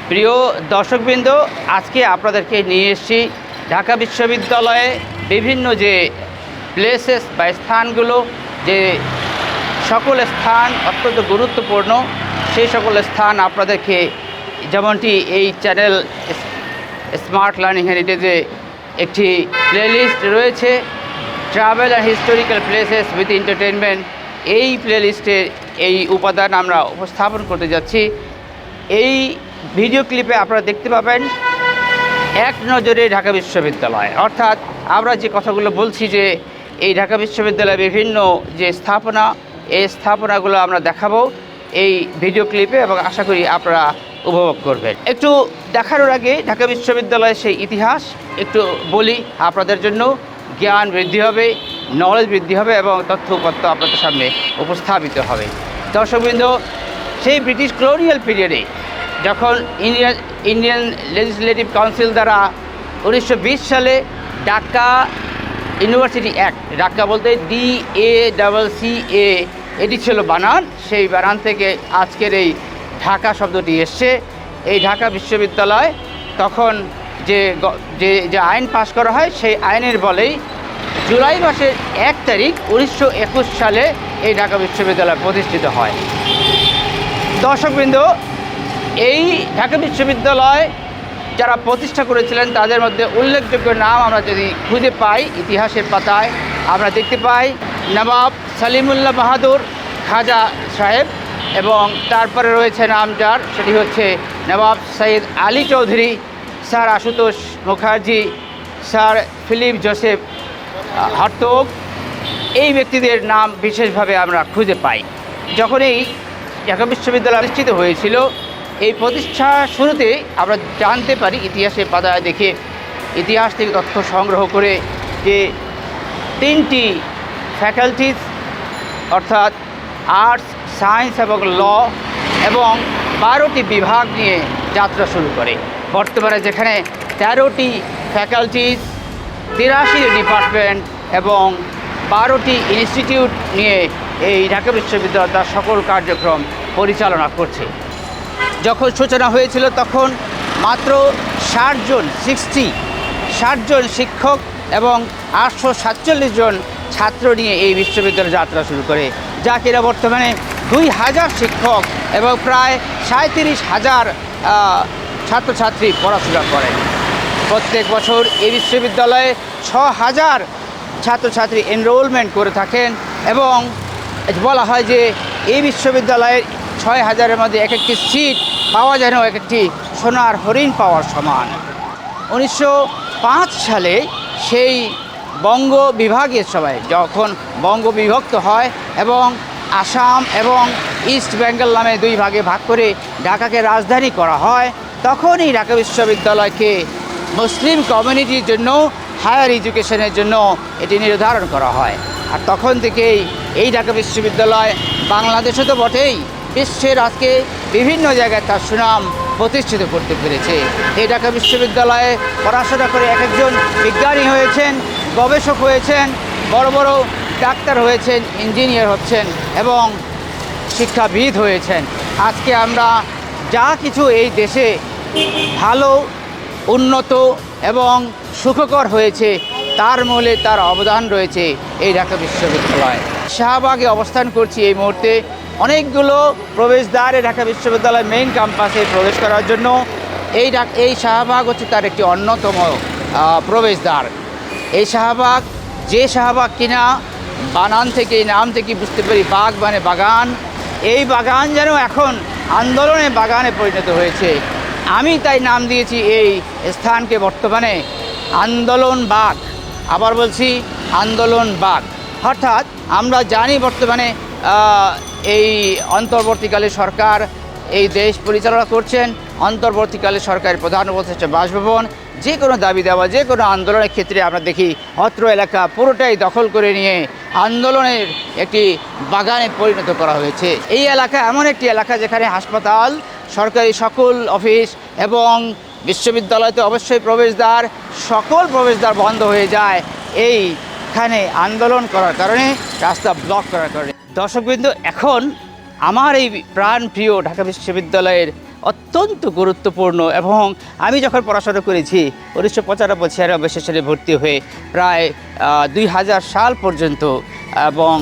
প্রিয় দর্শকবৃন্দ, আজকে আপনাদেরকে নিয়ে এসেছি ঢাকা বিশ্ববিদ্যালয়ে বিভিন্ন যে প্লেসেস বা স্থানগুলো, যে সকল স্থান অত্যন্ত গুরুত্বপূর্ণ, সেই সকল স্থান আপনাদেরকে, যেমনটি এই চ্যানেল স্মার্ট লার্নিং হেরিটেজে একটি প্লেলিস্ট রয়েছে, travel and historical places with entertainment. এই প্লেলিস্টের এই উপাদান আমরা উপস্থাপন করতে যাচ্ছি। এই ভিডিও ক্লিপে আপনারা দেখতে পাবেন এক নজরে ঢাকা বিশ্ববিদ্যালয়, অর্থাৎ আমরা যে কথাগুলো বলছি যে এই ঢাকা বিশ্ববিদ্যালয়ের বিভিন্ন যে স্থাপনা, এই স্থাপনাগুলো আমরা দেখাবো এই ভিডিও ক্লিপে, এবং আশা করি আপনারা উপভোগ করবেন। একটু দেখানোর আগে ঢাকা বিশ্ববিদ্যালয়ের সেই ইতিহাস একটু বলি, আপনাদের জন্য জ্ঞান বৃদ্ধি হবে, নলেজ বৃদ্ধি হবে এবং তথ্য উপাত্ত আপনাদের সামনে উপস্থাপিত হবে। দর্শকবৃন্দ, সেই ব্রিটিশ কলোনিয়াল পিরিয়ডে যখন ইন্ডিয়ান লেজিসলেটিভ কাউন্সিল দ্বারা 1920 সালে ঢাকা ইউনিভার্সিটি অ্যাক্ট, ঢাকা বলতে DACCA, এটি ছিল বানান, সেই বানান থেকে আজকের এই ঢাকা শব্দটি এসছে। এই ঢাকা বিশ্ববিদ্যালয় তখন যে আইন পাশ করা হয়, সেই আইনের বলেই জুলাই মাসের 1 তারিখ 1921 সালে এই ঢাকা বিশ্ববিদ্যালয় প্রতিষ্ঠিত হয়। দর্শকবৃন্দ, এই ঢাকা বিশ্ববিদ্যালয় যারা প্রতিষ্ঠা করেছিলেন তাদের মধ্যে উল্লেখযোগ্য নাম আমরা যদি খুঁজে পাই ইতিহাসের পাতায়, আমরা দেখতে পাই নবাব সালিমুল্লাহ বাহাদুর খাজা সাহেব, এবং তারপরে রয়েছে নাম যার, সেটি হচ্ছে Nawab Syed Ali Chowdhury, sir Ashutosh Mukherjee, sir Philip Joseph Hartog. এই ব্যক্তিদের নাম বিশেষভাবে আমরা খুঁজে পাই। যখন এই ঢাকা বিশ্ববিদ্যালয় প্রতিষ্ঠিত হয়েছিল, এই প্রতিষ্ঠা শুরুতে আমরা জানতে পারি ইতিহাসের পাতায় দেখে, ইতিহাস থেকে তথ্য সংগ্রহ করে, যে 3টি ফ্যাকাল্টিজ অর্থাৎ আর্টস, সায়েন্স এবং ল এবং 12টি বিভাগ নিয়ে যাত্রা শুরু করে। বর্তমানে যেখানে 13টি ফ্যাকাল্টিজ, 83 ডিপার্টমেন্ট এবং 12টি ইনস্টিটিউট নিয়ে এই ঢাকা বিশ্ববিদ্যালয় তার সকল কার্যক্রম পরিচালনা করছে। যখন সূচনা হয়েছিল তখন মাত্র 60 জন শিক্ষক এবং 847 জন ছাত্র নিয়ে এই বিশ্ববিদ্যালয় যাত্রা শুরু করে, যা কিনা বর্তমানে 2000 শিক্ষক এবং প্রায় 37,000 ছাত্রছাত্রী পড়াশোনা করেন। প্রত্যেক বছর এই বিশ্ববিদ্যালয়ে 6,000 ছাত্রছাত্রী এনরোলমেন্ট করে থাকেন, এবং বলা হয় যে এই বিশ্ববিদ্যালয়ের 6,000-এর মধ্যে এক একটি সিট পাওয়া যেন এক একটি সোনার হরিণ পাওয়ার সমান। 1905 সালে সেই বঙ্গ বিভাগের সময়, যখন বঙ্গ বিভক্ত হয় এবং আসাম এবং ইস্ট বেঙ্গল নামে 2 ভাগে ভাগ করে ঢাকাকে রাজধানী করা হয়, তখনই ঢাকা বিশ্ববিদ্যালয়কে মুসলিম কমিউনিটির জন্য হায়ার এডুকেশনের জন্য এটি নির্ধারণ করা হয়। আর তখন থেকেই এই ঢাকা বিশ্ববিদ্যালয় বাংলাদেশে তো বটেই, বিশ্বের আজকে বিভিন্ন জায়গায় তার সুনাম প্রতিষ্ঠিত করতে পেরেছে। এই ঢাকা বিশ্ববিদ্যালয়ে পড়াশোনা করে এক একজন বিজ্ঞানী হয়েছেন, গবেষক হয়েছেন, বড় বড় ডাক্তার হয়েছেন, ইঞ্জিনিয়ার হচ্ছেন এবং শিক্ষাবিদ হয়েছেন। আজকে আমরা যা কিছু এই দেশে ভালো, উন্নত এবং সুখকর হয়েছে, তার মূলে তার অবদান রয়েছে এই ঢাকা বিশ্ববিদ্যালয়। শাহবাগে অবস্থান করছি এই মুহূর্তে। অনেকগুলো প্রবেশদ্বারে ঢাকা বিশ্ববিদ্যালয় মেইন ক্যাম্পাসে প্রবেশ করার জন্য এই শাহবাগ হচ্ছে তার একটি অন্যতম প্রবেশদ্বার। এই শাহবাগ, যে শাহবাগ কিনা বানান থেকে, নাম থেকে বুঝতে পারি বাগ মানে বাগান, এই বাগান যেন এখন আন্দোলনের বাগানে পরিণত হয়েছে। আমি তাই নাম দিয়েছি এই স্থানকে বর্তমানে আন্দোলন বাগ। আবার বলছি আন্দোলন বাগ। অর্থাৎ আমরা জানি বর্তমানে এই অন্তর্বর্তীকালে সরকার এই দেশ পরিচালনা করছেন। অন্তর্বর্তীকালে সরকারের প্রধান উপদেষ্টা বাসভবন, যে কোনো দাবি দেওয়া, যে কোনো আন্দোলনের ক্ষেত্রে আমরা দেখি অত্র এলাকা পুরোটাই দখল করে নিয়ে আন্দোলনের একটি বাগানে পরিণত করা হয়েছে। এই এলাকা এমন একটি এলাকা যেখানে হাসপাতাল, সরকারি সকল অফিস এবং বিশ্ববিদ্যালয়তে অবশ্যই প্রবেশদ্বার, সকল প্রবেশদ্বার বন্ধ হয়ে যায় এইখানে আন্দোলন করার কারণে, রাস্তা ব্লক করার কারণে। দর্শকবৃন্দ, এখন আমার এই প্রাণ প্রিয় ঢাকা বিশ্ববিদ্যালয়ের অত্যন্ত গুরুত্বপূর্ণ। এবং আমি যখন পড়াশোনা করেছি 1995-96 সেশনে ভর্তি হয়ে প্রায় 2000 সাল পর্যন্ত, এবং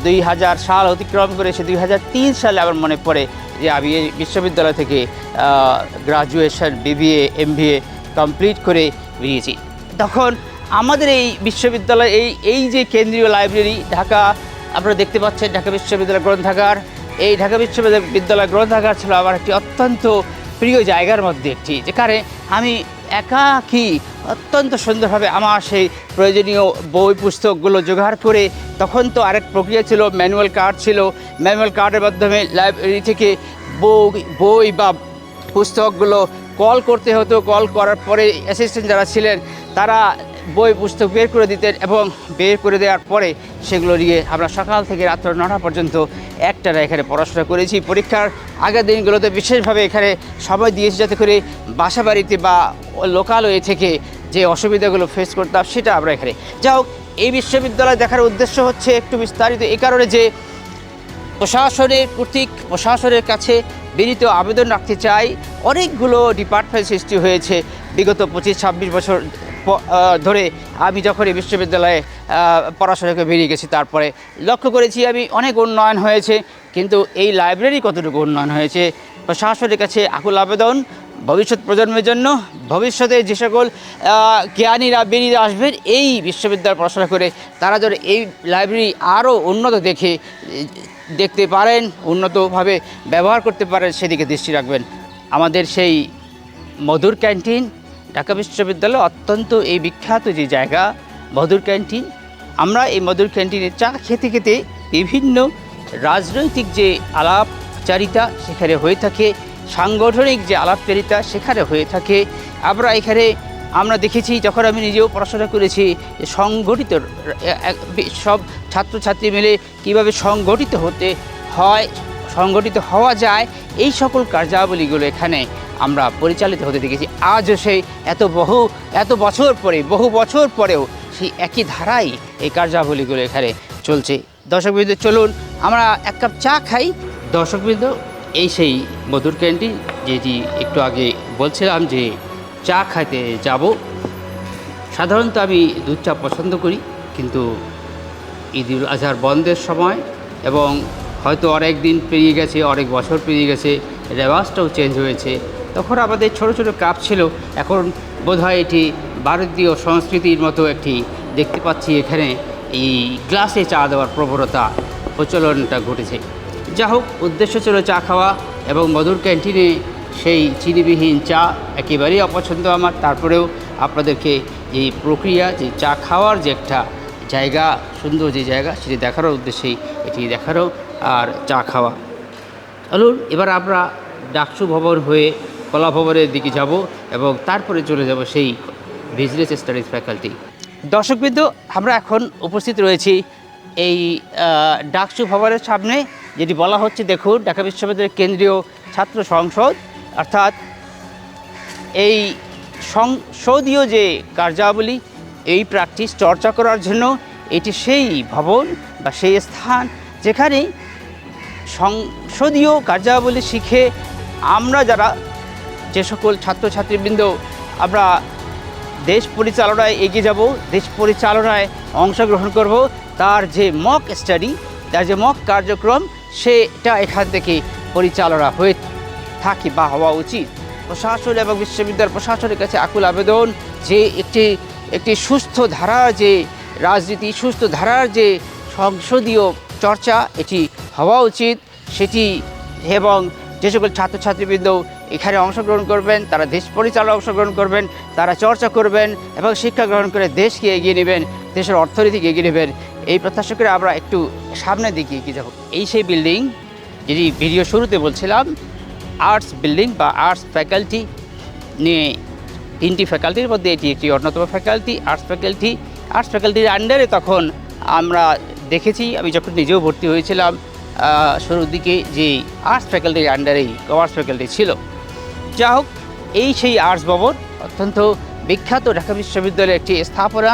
2000 সাল অতিক্রম করে সে 2003 সালে আমার মনে পড়ে যে আমি এই বিশ্ববিদ্যালয় থেকে গ্রাজুয়েশন, BBA, MBA কমপ্লিট করে বেরিয়েছি। তখন আমাদের এই বিশ্ববিদ্যালয় এই যে কেন্দ্রীয় লাইব্রেরি ঢাকা, আপনারা দেখতে পাচ্ছেন ঢাকা বিশ্ববিদ্যালয় গ্রন্থাগার, এই ঢাকা বিশ্ববিদ্যালয় গ্রন্থাগার ছিল আমার একটি অত্যন্ত প্রিয় জায়গার মধ্যে একটি, যেখানে আমি একাকী অত্যন্ত সুন্দরভাবে আমার সেই প্রয়োজনীয় বই পুস্তকগুলো জোগাড় করে, তখন তো আরেক প্রক্রিয়া ছিল, ম্যানুয়াল কার্ড ছিল, ম্যানুয়াল কার্ডের মাধ্যমে লাইব্রেরি থেকে বই বা পুস্তকগুলো কল করতে হতো। কল করার পরে অ্যাসিস্ট্যান্ট যারা ছিলেন তারা বই পুস্তক বের করে দিতেন, এবং বের করে দেওয়ার পরে সেগুলো নিয়ে আমরা সকাল থেকে রাত্র 9টা পর্যন্ত একটানা এখানে পড়াশোনা করেছি। পরীক্ষার আগের দিনগুলোতে বিশেষভাবে এখানে সময় দিয়েছি, যাতে করে বাসা বাড়িতে বা লোকালয়ে থেকে যে অসুবিধাগুলো ফেস করতাম সেটা আমরা এখানে। যা হোক, এই বিশ্ববিদ্যালয় দেখার উদ্দেশ্য হচ্ছে একটু বিস্তারিত এই কারণে যে প্রশাসনের কাছে বিনীত আবেদন রাখতে চাই। অনেকগুলো ডিপার্টমেন্ট সৃষ্টি হয়েছে বিগত 25-26 বছর ধরে। আমি যখন এই বিশ্ববিদ্যালয়ে পড়াশোনা করে বেরিয়ে গেছি, তারপরে লক্ষ্য করেছি আমি অনেক উন্নয়ন হয়েছে, কিন্তু এই লাইব্রেরি কতটুকু উন্নয়ন হয়েছে। প্রশাসনের কাছে আকুল আবেদন ভবিষ্যৎ প্রজন্মের জন্য, ভবিষ্যতে যে সকল জ্ঞানীরা বেরিয়ে আসবেন এই বিশ্ববিদ্যালয় পড়াশোনা করে, তারা যেন এই লাইব্রেরি আরও উন্নত দেখতে পারেন, উন্নতভাবে ব্যবহার করতে পারেন, সেদিকে দৃষ্টি রাখবেন। আমাদের সেই মধুর ক্যান্টিন, ঢাকা বিশ্ববিদ্যালয় অত্যন্ত এই বিখ্যাত যে জায়গা মধুর ক্যান্টিন, আমরা এই মধুর ক্যান্টিনে চা খেতে খেতে বিভিন্ন রাজনৈতিক যে আলাপচারিতা সেখানে হয়ে থাকে, সাংগঠনিক যে আলাপচারিতা সেখানে হয়ে থাকে। আমরা দেখেছি, যখন আমি নিজেও পড়াশোনা করেছি, সংগঠিত সব ছাত্রছাত্রী মিলে কীভাবে সংগঠিত হওয়া যায়, এই সকল কার্যাবলীগুলো এখানে আমরা পরিচালিত হতে দেখেছি। আজও সেই বহু বছর পরেও সেই একই ধারায় এই কার্যাবলীগুলো এখানে চলছে। দর্শকবৃন্দ, চলুন আমরা এক কাপ চা খাই। দর্শকবৃন্দ, এই সেই মধুর ক্যান্টিন, যেটি একটু আগে বলছিলাম যে চা খাইতে যাব। সাধারণত আমি দুধ চা পছন্দ করি, কিন্তু ঈদুল আজহার বন্ধের সময় এবং হয়তো অনেক দিন পেরিয়ে গেছে, অনেক বছর পেরিয়ে গেছে, রেওয়াজটাও চেঞ্জ হয়েছে। তখন আমাদের ছোট ছোট কাপ ছিল, এখন বোধহয় এটি ভারতীয় সংস্কৃতির মতো একটি দেখতে পাচ্ছি এখানে এই গ্লাসে চা দেওয়ার প্রচলনটা ঘটেছে। যা হোক, উদ্দেশ্য ছিল চা খাওয়া, এবং মধুর ক্যান্টিনে সেই চিনিবিহীন চা একেবারেই অপছন্দ আমার। তারপরেও আপনাদেরকে এই প্রক্রিয়া, যে চা খাওয়ার যে একটা জায়গা, সুন্দর যে জায়গা, সেটি দেখানোর উদ্দেশ্যেই এটি দেখানো আর চা খাওয়া। চলুন এবার আমরা ডাকসু ভবন হয়ে কলা ভবনের দিকে যাব, এবং তারপরে চলে যাব সেই বিজনেস স্টাডিজ ফ্যাকাল্টি। দর্শকবৃন্দ, আমরা এখন উপস্থিত রয়েছি এই ডাকসু ভবনের সামনে, যেটি বলা হচ্ছে, দেখুন, ঢাকা বিশ্ববিদ্যালয়ের কেন্দ্রীয় ছাত্র সংসদ, অর্থাৎ এই সংসদীয় যে কার্যাবলী, এই প্র্যাকটিস চর্চা করার জন্য এটি সেই ভবন বা সেই স্থান যেখানে সংসদীয় কার্যাবলী শিখে আমরা যারা যে সকল ছাত্রছাত্রীবৃন্দ আমরা দেশ পরিচালনায় এগিয়ে যাব, দেশ পরিচালনায় অংশগ্রহণ করব, তার যে মক স্টাডি, তার যে মক কার্যক্রম, সেটা এখান থেকে পরিচালনা হয়ে থাকে বা হওয়া উচিত। প্রশাসন এবং বিশ্ববিদ্যালয় প্রশাসনের কাছে আকুল আবেদন যে একটি সুস্থ ধারার যে রাজনীতি, সুস্থ ধারার যে সংসদীয় চর্চা, এটি হওয়া উচিত সেটি। এবং যে সকল ছাত্রছাত্রীবৃন্দ এখানে অংশগ্রহণ করবেন, তারা দেশ পরিচালনায় অংশগ্রহণ করবেন, তারা চর্চা করবেন এবং শিক্ষা গ্রহণ করে দেশকে এগিয়ে নেবেন, দেশের অর্থনীতিকে এগিয়ে নেবেন, এই প্রত্যাশা করে আমরা একটু সামনের দিকে এগিয়ে যাব। এই সেই বিল্ডিং যেটি ভিডিও শুরুতে বলছিলাম, আর্টস বিল্ডিং বা আর্টস ফ্যাকাল্টি নিয়ে 3টি ফ্যাকাল্টির মধ্যে এটি একটি অন্যতম ফ্যাকাল্টি, আর্টস ফ্যাকাল্টি। আর্টস ফ্যাকাল্টির আন্ডারে তখন আমরা দেখেছি, আমি যখন নিজেও ভর্তি হয়েছিলাম শুরুর দিকে, যে আর্টস ফ্যাকাল্টির আন্ডারেই কমার্স ফ্যাকাল্টি ছিল। যা হোক, এই সেই আর্টস ভবন অত্যন্ত বিখ্যাত ঢাকা বিশ্ববিদ্যালয়ের একটি স্থাপনা,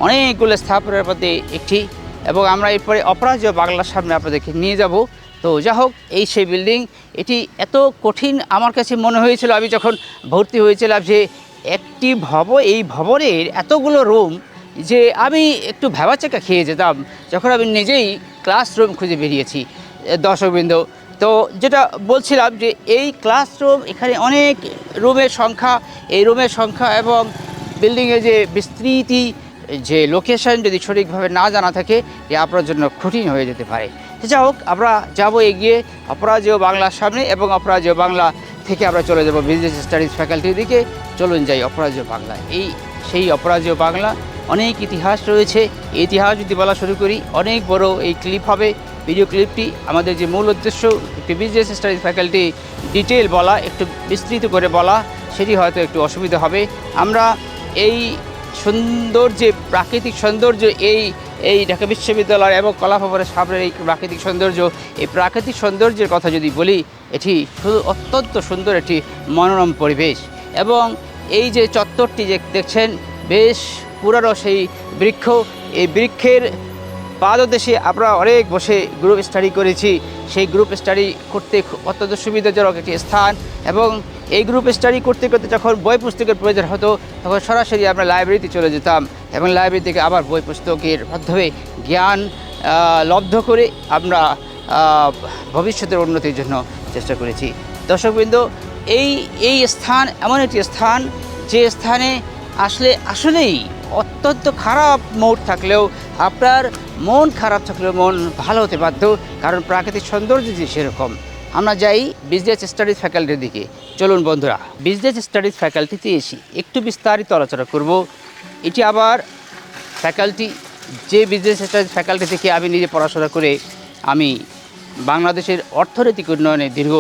অনেকগুলো স্থাপনার মধ্যে একটি। এবং আমরা এরপরে অপরাজেয় বাংলার সামনে আপনাদেরকে নিয়ে যাব, তো যা হোক, এই সেই বিল্ডিং, এটি এত কঠিন আমার কাছে মনে হয়েছিল আমি যখন ভর্তি হয়েছিলাম, যে এই ভবনের এতগুলো রুম, যে আমি একটু ভ্যাবাচ্যাকা খেয়ে যেতাম যখন আমি নিজেই ক্লাসরুম খুঁজে বেরিয়েছি। দর্শকবৃন্দ, তো যেটা বলছিলাম যে এই ক্লাসরুম, এখানে অনেক রুমের সংখ্যা, এই রুমের সংখ্যা এবং বিল্ডিংয়ের যে বিস্তৃতি, যে লোকেশন যদি সঠিকভাবে না জানা থাকে, যে আপনার জন্য কঠিন হয়ে যেতে পারে। যা হোক, আমরা যাব এগিয়ে অপরাজেয় বাংলার সামনে, এবং অপরাজেয় বাংলা থেকে আমরা চলে যাব বিজনেস স্টাডিজ ফ্যাকাল্টির দিকে। চলুন যাই অপরাজেয় বাংলা। সেই অপরাজেয় বাংলা, অনেক ইতিহাস রয়েছে। এই ইতিহাস যদি বলা শুরু করি, অনেক বড় এই ক্লিপ হবে। ভিডিও ক্লিপটি আমাদের যে মূল উদ্দেশ্য, একটি বিজনেস স্টাডিজ ফ্যাকাল্টি ডিটেল বলা, একটু বিস্তৃত করে বলা, সেটি হয়তো একটু অসুবিধা হবে। আমরা এই সৌন্দর্যে, প্রাকৃতিক সৌন্দর্য, এই ঢাকা বিশ্ববিদ্যালয় এবং কলা ভবনের সামনের এই প্রাকৃতিক সৌন্দর্য, এই প্রাকৃতিক সৌন্দর্যের কথা যদি বলি, এটি শুধু অত্যন্ত সুন্দর একটি মনোরম পরিবেশ। এবং এই যে চত্বরটি যে দেখছেন, বেশ পুরানো সেই বৃক্ষ, এই বৃক্ষের পাদদেশে আমরা অনেক বসে গ্রুপ স্টাডি করেছি। সেই গ্রুপ স্টাডি করতে অত্যন্ত সুবিধাজনক একটি স্থান। এবং এই গ্রুপ স্টাডি করতে করতে যখন বই পুস্তকের প্রয়োজন হতো, তখন সরাসরি আমরা লাইব্রেরিতে চলে যেতাম, এবং লাইব্রেরি থেকে আবার বই পুস্তকের মাধ্যমে জ্ঞান লব্ধ করে আমরা ভবিষ্যতের উন্নতির জন্য চেষ্টা করেছি। দর্শকবৃন্দ, এই স্থান এমন একটি স্থান, যে স্থানে আসলেই অত্যন্ত খারাপ মুড থাকলেও, আপনার মন খারাপ থাকলেও মন ভালো হতে বাধ্য, কারণ প্রাকৃতিক সৌন্দর্য যে সেরকম। আমরা যাই বিজনেস স্টাডিজ ফ্যাকাল্টির দিকে। চলুন বন্ধুরা, বিজনেস স্টাডিজ ফ্যাকাল্টিতে এসে একটু বিস্তারিত আলোচনা করব। এটি আবার ফ্যাকাল্টি, যে বিজনেস স্টাডিজ ফ্যাকাল্টি থেকে আমি নিজে পড়াশোনা করে আমি বাংলাদেশের অর্থনৈতিক উন্নয়নে দীর্ঘ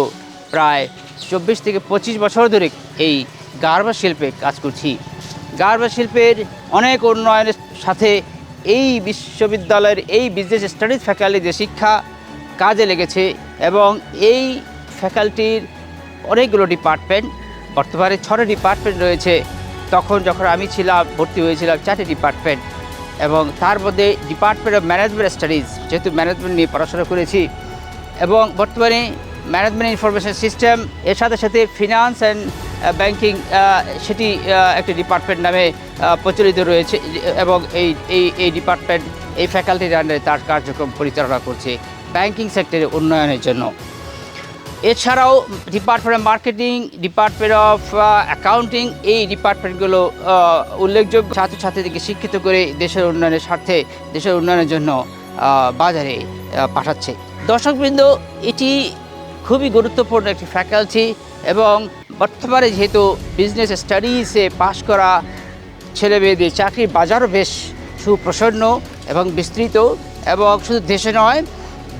প্রায় 24 থেকে 25 বছর ধরে এই গার্মেন্টস শিল্পে কাজ করছি। গার্মেন্টস শিল্পের অনেক উন্নয়নের সাথে এই বিশ্ববিদ্যালয়ের এই বিজনেস স্টাডিজ ফ্যাকাল্টি যে শিক্ষা কাজে লেগেছে, এবং এই ফ্যাকাল্টির অনেকগুলো ডিপার্টমেন্ট, বর্তমানে 6টি ডিপার্টমেন্ট রয়েছে। যখন আমি ছিলাম, ভর্তি হয়েছিলাম 4টি ডিপার্টমেন্ট, এবং তার মধ্যে ডিপার্টমেন্ট অফ ম্যানেজমেন্ট স্টাডিজ, যেহেতু ম্যানেজমেন্ট নিয়ে পড়াশোনা করেছি, এবং বর্তমানে ম্যানেজমেন্ট ইনফরমেশন সিস্টেম, এর সাথে সাথে ফিনান্স অ্যান্ড ব্যাংকিং, সেটি একটি ডিপার্টমেন্ট নামে প্রচলিত রয়েছে, এবং এই ডিপার্টমেন্ট এই ফ্যাকাল্টির আন্ডারে তার কার্যক্রম পরিচালনা করছে ব্যাংকিং সেক্টরের উন্নয়নের জন্য। এছাড়াও department of marketing, department of accounting, এই ডিপার্টমেন্টগুলো উল্লেখযোগ্য ছাত্রছাত্রীদেরকে শিক্ষিত করে দেশের উন্নয়নের স্বার্থে, দেশের উন্নয়নের জন্য বাজারে পাঠাচ্ছে। দর্শকবৃন্দ, এটি খুবই গুরুত্বপূর্ণ একটি ফ্যাকাল্টি, এবং বর্তমানে যেহেতু বিজনেস স্টাডিজে পাশ করা ছেলে মেয়েদের চাকরির বাজারও বেশ সুপ্রসন্ন এবং বিস্তৃত, এবং শুধু দেশে নয়,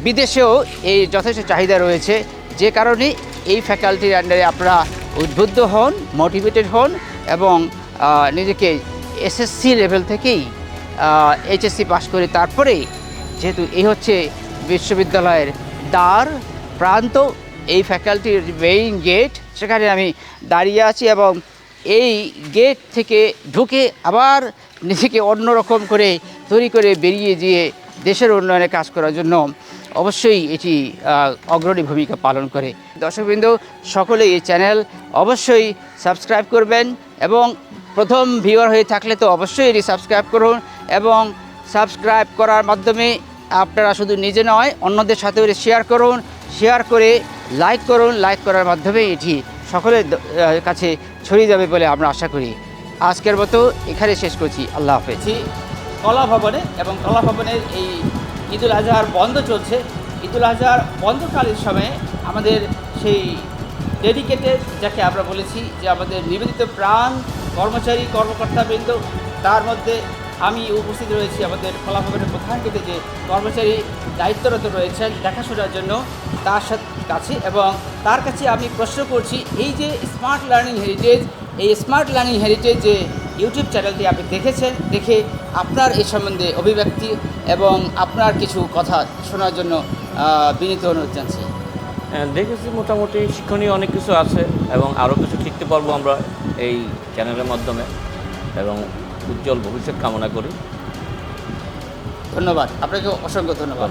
বিদেশেও এই যথেষ্ট চাহিদা রয়েছে, যে কারণে এই ফ্যাকাল্টির আন্ডারে আপনারা উদ্বুদ্ধ হন, মোটিভেটেড হন, এবং নিজেকে এসএসসি লেভেল থেকেই এইচএসসি পাস করে, তারপরে যেহেতু এই হচ্ছে বিশ্ববিদ্যালয়ের দ্বার প্রান্ত, এই ফ্যাকাল্টির মেইন গেট, সেখানে আমি দাঁড়িয়ে আছি, এবং এই গেট থেকে ঢুকে আবার নিজেকে অন্যরকম করে তৈরি করে বেরিয়ে গিয়ে দেশের উন্নয়নে কাজ করার জন্য অবশ্যই এটি অগ্রণী ভূমিকা পালন করে। দর্শকবৃন্দ, সকলে এই চ্যানেল অবশ্যই সাবস্ক্রাইব করবেন, এবং প্রথম ভিউয়ার হয়ে থাকলে তো অবশ্যই এটি সাবস্ক্রাইব করুন, এবং সাবস্ক্রাইব করার মাধ্যমে আপনারা শুধু নিজে নয়, অন্যদের সাথেও শেয়ার করুন, শেয়ার করে লাইক করুন। লাইক করার মাধ্যমে এটি সকলের কাছে ছড়িয়ে যাবে বলে আমরা আশা করি। আজকের মতো এখানে শেষ করছি। আল্লাহ হাফেজ। কলা ভবনে, এবং কলা ভবনের এই ঈদুল আজহার বন্ধ চলছে। ঈদুল আজহার বন্ধকালীন সময়ে আমাদের সেই ডেডিকেটেড, যাকে আমরা বলেছি যে আমাদের নিবেদিত প্রাণ কর্মচারী কর্মকর্তাবৃন্দ, তার মধ্যে আমি উপস্থিত রয়েছি আমাদের কলা ভবনের প্রধানকে, যে কর্মচারী দায়িত্বরত রয়েছেন দেখাশোনার জন্য তার কাছে, এবং তার কাছে আমি প্রশ্ন করছি, এই যে স্মার্ট লার্নিং হেরিটেজ, এই স্মার্ট লার্নিং হেরিটেজ যে ইউটিউব চ্যানেলটি আপনি দেখেছেন, দেখে আপনার এই সম্বন্ধে অভিব্যক্তি এবং আপনার কিছু কথা শোনার জন্য বিনীত অনুরোধ জানছি। দেখেছি মোটামুটি শিক্ষণীয় অনেক কিছু আছে, এবং আরও কিছু শিখতে পারবো আমরা এই চ্যানেলের মাধ্যমে, এবং উজ্জ্বল ভবিষ্যৎ কামনা করি। ধন্যবাদ, আপনাকে অসংখ্য ধন্যবাদ।